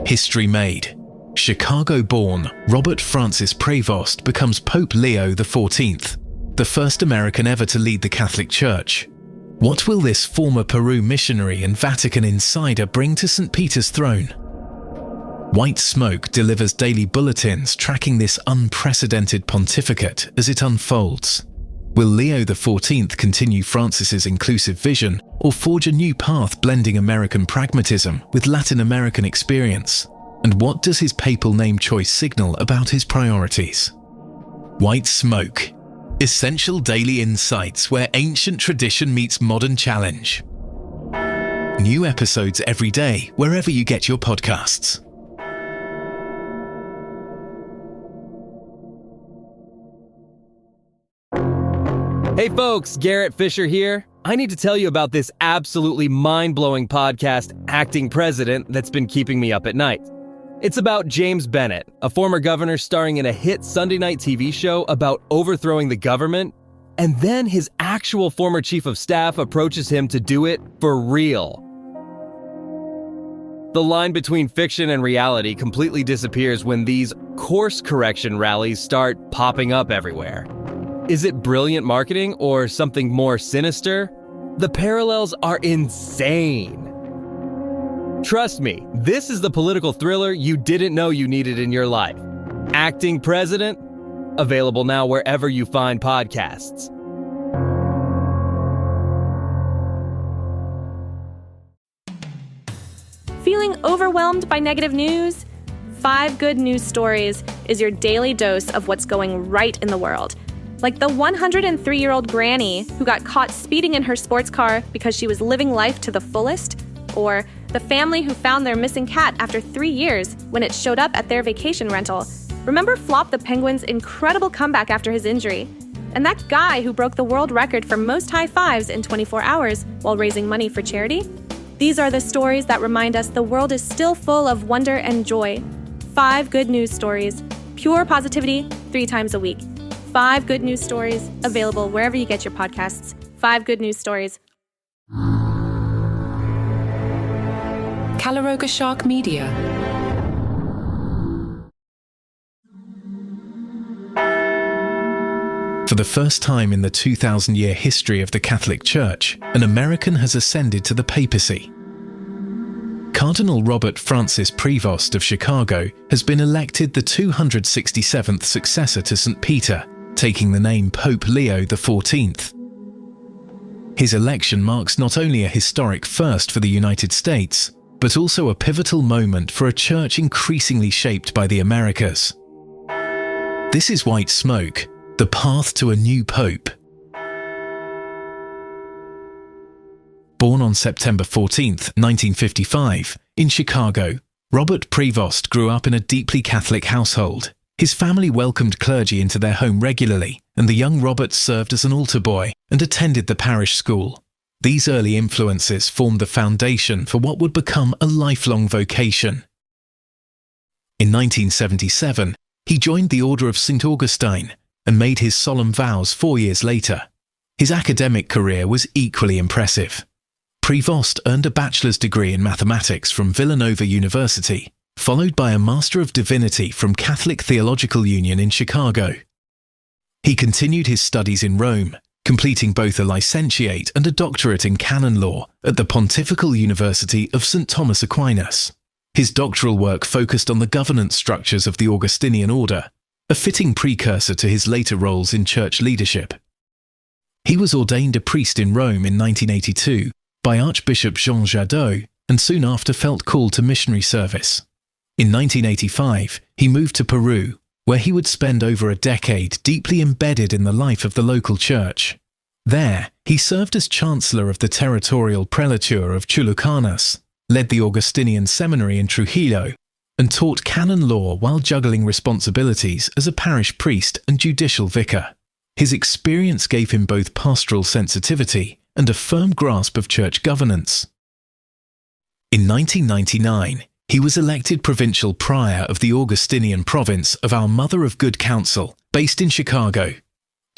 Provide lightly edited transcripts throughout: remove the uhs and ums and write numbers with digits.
History made. Chicago-born Robert Francis Prevost becomes Pope Leo XIV, the first American ever to lead the Catholic Church. What will this former Peru missionary and Vatican insider bring to St. Peter's throne? White Smoke delivers daily bulletins tracking this unprecedented pontificate as it unfolds. Will Leo XIV continue Francis's inclusive vision or forge a new path blending American pragmatism with Latin American experience? And what does his papal name choice signal about his priorities? White Smoke. Essential daily insights where ancient tradition meets modern challenge. New episodes every day wherever you get your podcasts. Hey folks, Garrett Fisher here. I need to tell you about this absolutely mind-blowing podcast, Acting President, that's been keeping me up at night. It's about James Bennett, a former governor starring in a hit Sunday night TV show about overthrowing the government, and then his actual former chief of staff approaches him to do it for real. The line between fiction and reality completely disappears when these course correction rallies start popping up everywhere. Is it brilliant marketing or something more sinister? The parallels are insane. Trust me, this is the political thriller you didn't know you needed in your life. Acting President, available now wherever you find podcasts. Feeling overwhelmed by negative news? 5 Good News Stories is your daily dose of what's going right in the world. Like the 103-year-old granny who got caught speeding in her sports car because she was living life to the fullest, or the family who found their missing cat after 3 years when it showed up at their vacation rental. Remember Flop the penguin's incredible comeback after his injury? And that guy who broke the world record for most high fives in 24 hours while raising money for charity? These are the stories that remind us the world is still full of wonder and joy. 5 Good News Stories. Pure positivity 3 times a week. 5 Good News Stories, available wherever you get your podcasts. 5 Good News Stories. Calaroga Shark Media. For the first time in the 2,000-year history of the Catholic Church, an American has ascended to the papacy. Cardinal Robert Francis Prevost of Chicago has been elected the 267th successor to St. Peter, taking the name Pope Leo XIV. His election marks not only a historic first for the United States, but also a pivotal moment for a church increasingly shaped by the Americas. This is White Smoke, the path to a new pope. Born on September 14, 1955, in Chicago, Robert Prevost grew up in a deeply Catholic household. His family welcomed clergy into their home regularly, and the young Robert served as an altar boy and attended the parish school. These early influences formed the foundation for what would become a lifelong vocation. In 1977, he joined the Order of St. Augustine and made his solemn vows 4 years later. His academic career was equally impressive. Prevost earned a bachelor's degree in mathematics from Villanova University, followed by a Master of Divinity from Catholic Theological Union in Chicago. He continued his studies in Rome, completing both a licentiate and a doctorate in canon law at the Pontifical University of St. Thomas Aquinas. His doctoral work focused on the governance structures of the Augustinian order, a fitting precursor to his later roles in church leadership. He was ordained a priest in Rome in 1982 by Archbishop Jean Jadot, and soon after felt called to missionary service. In 1985, he moved to Peru, where he would spend over a decade deeply embedded in the life of the local church. There, he served as chancellor of the territorial prelature of Chulucanas, led the Augustinian seminary in Trujillo, and taught canon law while juggling responsibilities as a parish priest and judicial vicar. His experience gave him both pastoral sensitivity and a firm grasp of church governance. In 1999, he was elected provincial prior of the Augustinian province of Our Mother of Good Counsel, based in Chicago.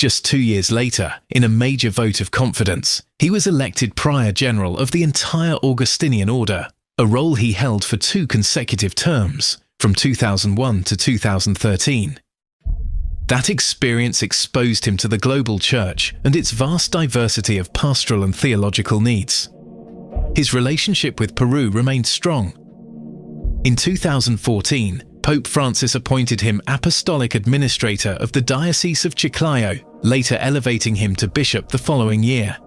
Just 2 years later, in a major vote of confidence, he was elected Prior General of the entire Augustinian order, a role he held for 2 consecutive terms, from 2001 to 2013. That experience exposed him to the global church and its vast diversity of pastoral and theological needs. His relationship with Peru remained strong. In 2014, Pope Francis appointed him Apostolic Administrator of the Diocese of Chiclayo, later elevating him to bishop the following year.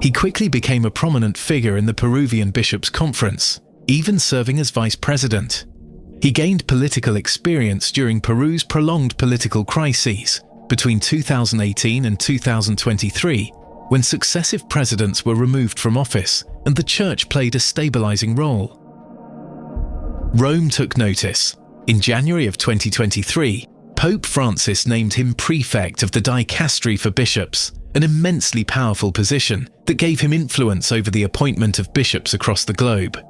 He quickly became a prominent figure in the Peruvian Bishops' Conference, even serving as vice president. He gained political experience during Peru's prolonged political crises between 2018 and 2023, when successive presidents were removed from office and the church played a stabilizing role. Rome took notice. In January of 2023, Pope Francis named him prefect of the dicastery for bishops, an immensely powerful position that gave him influence over the appointment of bishops across the globe.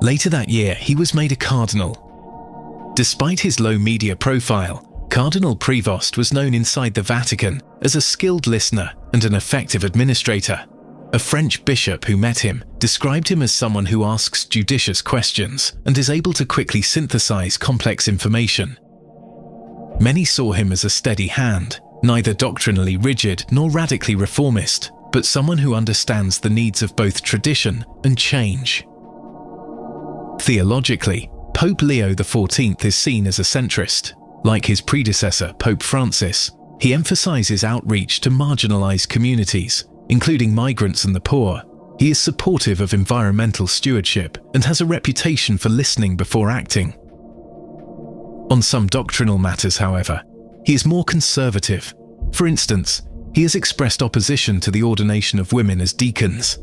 Later that year, he was made a cardinal. Despite his low media profile, Cardinal Prevost was known inside the Vatican as a skilled listener and an effective administrator. A French bishop who met him described him as someone who asks judicious questions and is able to quickly synthesize complex information. Many saw him as a steady hand, neither doctrinally rigid nor radically reformist, but someone who understands the needs of both tradition and change. Theologically, Pope Leo XIV is seen as a centrist. Like his predecessor, Pope Francis, he emphasizes outreach to marginalized communities, including migrants and the poor. He is supportive of environmental stewardship and has a reputation for listening before acting. On some doctrinal matters, however, he is more conservative. For instance, he has expressed opposition to the ordination of women as deacons.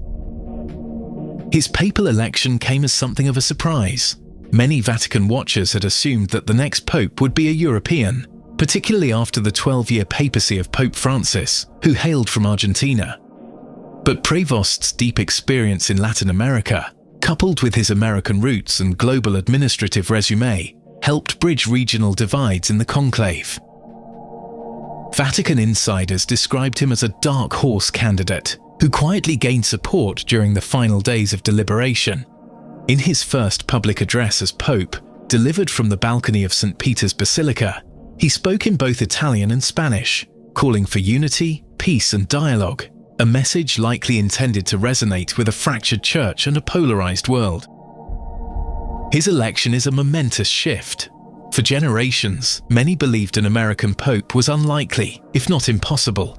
His papal election came as something of a surprise. Many Vatican watchers had assumed that the next pope would be a European, particularly after the 12-year papacy of Pope Francis, who hailed from Argentina. But Prevost's deep experience in Latin America, coupled with his American roots and global administrative resume, helped bridge regional divides in the conclave. Vatican insiders described him as a dark horse candidate who quietly gained support during the final days of deliberation. In his first public address as Pope, delivered from the balcony of St. Peter's Basilica, he spoke in both Italian and Spanish, calling for unity, peace and dialogue, a message likely intended to resonate with a fractured church and a polarized world. His election is a momentous shift. For generations, many believed an American pope was unlikely, if not impossible.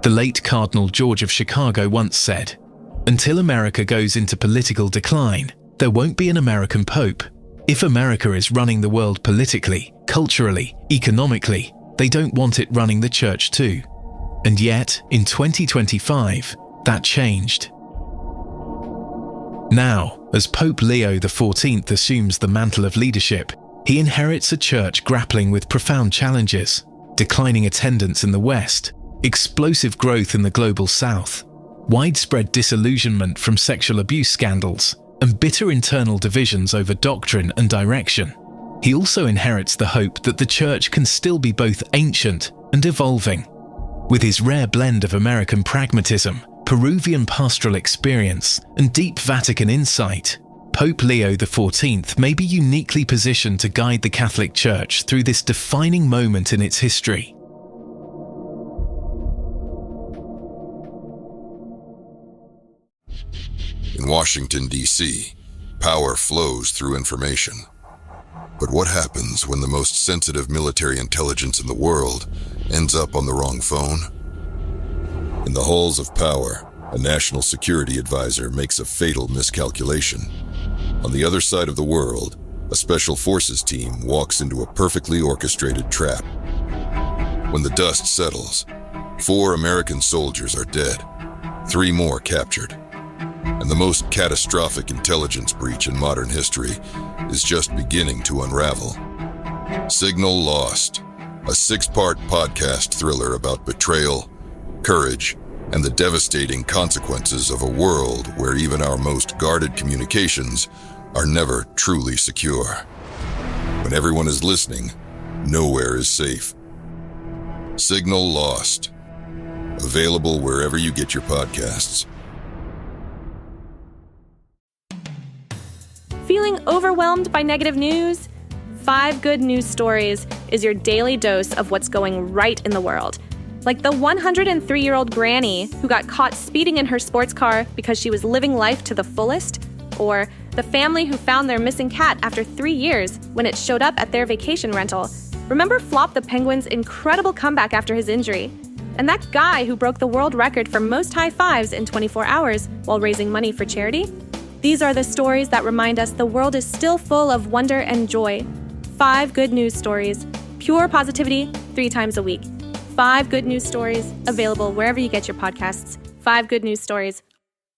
The late Cardinal George of Chicago once said, "Until America goes into political decline, there won't be an American pope. If America is running the world politically, culturally, economically, they don't want it running the church too." And yet, in 2025, that changed. Now, as Pope Leo XIV assumes the mantle of leadership, he inherits a church grappling with profound challenges: declining attendance in the West, explosive growth in the global South, widespread disillusionment from sexual abuse scandals, and bitter internal divisions over doctrine and direction. He also inherits the hope that the church can still be both ancient and evolving. With his rare blend of American pragmatism, Peruvian pastoral experience, and deep Vatican insight, Pope Leo XIV may be uniquely positioned to guide the Catholic Church through this defining moment in its history. In Washington, D.C., power flows through information. But what happens when the most sensitive military intelligence in the world ends up on the wrong phone? In the halls of power, a national security advisor makes a fatal miscalculation. On the other side of the world, a special forces team walks into a perfectly orchestrated trap. When the dust settles, 4 American soldiers are dead, 3 more captured. And the most catastrophic intelligence breach in modern history is just beginning to unravel. Signal Lost, a 6-part podcast thriller about betrayal, courage, and the devastating consequences of a world where even our most guarded communications are never truly secure. When everyone is listening, nowhere is safe. Signal lost. Available wherever you get your podcasts. Feeling overwhelmed by negative news? 5 Good News Stories is your daily dose of what's going right in the world. Like the 103-year-old granny who got caught speeding in her sports car because she was living life to the fullest, or the family who found their missing cat after 3 years when it showed up at their vacation rental. Remember Flop the penguin's incredible comeback after his injury? And that guy who broke the world record for most high fives in 24 hours while raising money for charity? These are the stories that remind us the world is still full of wonder and joy. 5 Good News Stories. Pure positivity 3 times a week. 5 Good News Stories, available wherever you get your podcasts. 5 Good News Stories.